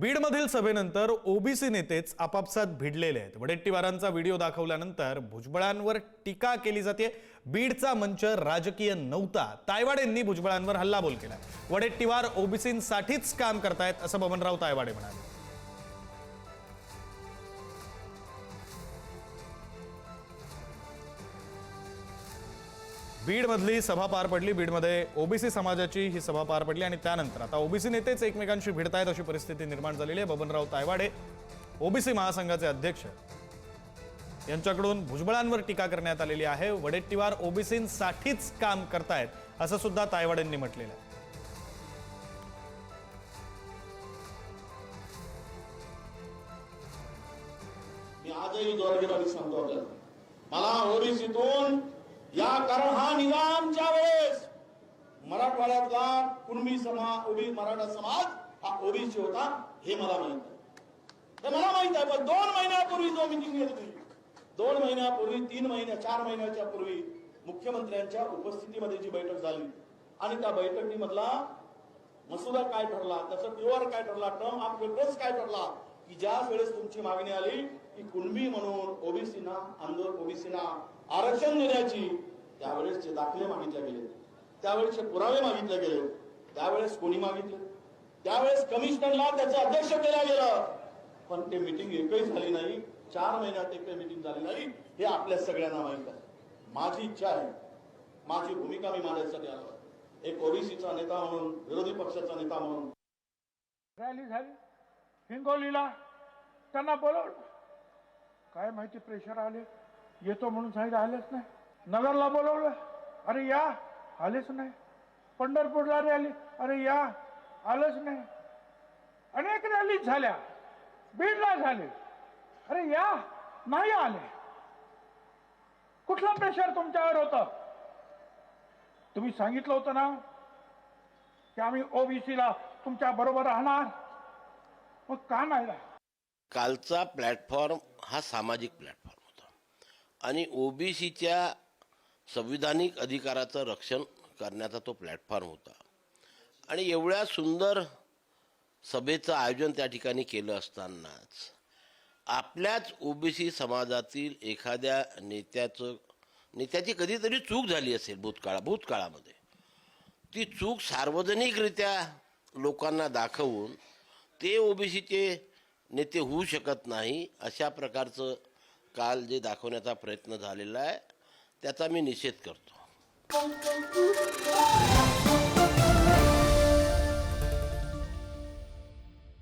बीडमधील सभेनंतर ओबीसी नेतेच आपापसात भिडलेले आहेत। वडेट्टीवारांचा व्हिडिओ दाखवल्यानंतर भुजबळांवर टीका केली जाते। बीडचा मंच राजकीय नव्हता, तायवाडेंनी भुजबळांवर हल्लाबोल केला। वडेट्टीवार ओबीसींसाठीच काम करतायत असं बबनराव तायवाडे म्हणाले। बीडमधली सभा पार पडली। बीडमध्ये ओबीसी समाजाची ही सभा पार पडली आणि त्यानंतर आता ओबीसी नेतेच एकमेकांशी भिडतायत अशी परिस्थिती निर्माण झालेली आहे। बबनराव तायवाडे ओबीसी महासंघाचे अध्यक्ष यांच्याकडून भुजबळांवर टीका करण्यात आलेली आहे। वडेट्टीवार ओबीसींसाठीच काम करतायत असं सुद्धा तायवाडेंनी म्हटलेलं आहे। मी आजही जोरदार सांगतो आपल्याला, मला ओबीसीतून या कारण हा निजामच्या वेळेस मराठवाड्यातला कुणबी समाज मराठा समाज हा ओबीसी होता हे मला माहित आहे, हे मला माहित आहे। पण 2 महिन्यापूर्वी जो मीटिंग घेतली, 2 महिन्यापूर्वी 3 महिन्या 4 महिन्याच्या पूर्वी मुख्यमंत्र्यांच्या उपस्थितीमध्ये जी बैठक झाली आणि त्या बैठकीमधला मसुदा काय ठरला, त्याचा पीओआर काय ठरला, टर्म ऑफ रेफरन्स काय ठरला की ज्या वेळेस तुमची मागणी आली की कुणबी म्हणून ओबीसीना आरक्षण देण्याची, त्यावेळेसचे दाखले मागितले गेले, त्यावेळेसचे पुरावे मागितले गेले, त्यावेळेस कोणी मागितले, त्यावेळेस कमिशनरला त्याचं अध्यक्ष केलं गेलं, पण ते मीटिंग एकही झाली नाही। 4 महिन्यात एकही मीटिंग झाली नाही हे आपल्या सगळ्यांना माहित आहे। माझी इच्छा आहे, माझी भूमिका मी मांडण्यासाठी आलो, एक ओबीसीचा नेता म्हणून, विरोधी पक्षाचा नेता म्हणून। रॅली झाली हिंगोलीला, त्यांना बोलवलं, काय माहिती प्रेशर आले, येतो म्हणून सांगितलं, आलेच नाही। नगरला बोलवलं, अरे या, आलेच नाही। पंढरपूरला रॅली, अरे या, आलंच नाही। अनेक रॅली झाल्या, बीडला झाले, अरे या, नाही आले। कुठलं प्रेशर तुमच्यावर होतं? तुम्ही सांगितलं होतं ना की आम्ही ओबीसीला तुमच्या बरोबर राहणार, मग का नाही राहिला? कालचा प्लॅटफॉर्म हा सामाजिक प्लॅटफॉर्म होता आणि ओबीसीच्या संविधानिक अधिकाराचं रक्षण करण्याचा तो प्लॅटफॉर्म होता आणि एवढ्या सुंदर सभेचं आयोजन त्या ठिकाणी केलं असतानाच आपल्याच ओबीसी समाजातील एखाद्या नेत्याची कधीतरी चूक झाली असेल भूतकाळामध्ये, ती चूक सार्वजनिकरित्या लोकांना दाखवून ते ओबीसीचे नेते होऊ शकत नाही अशा प्रकारचं काल जे दाखवण्याचा प्रयत्न झालेला आहे त्याचा मी निषेध करतो।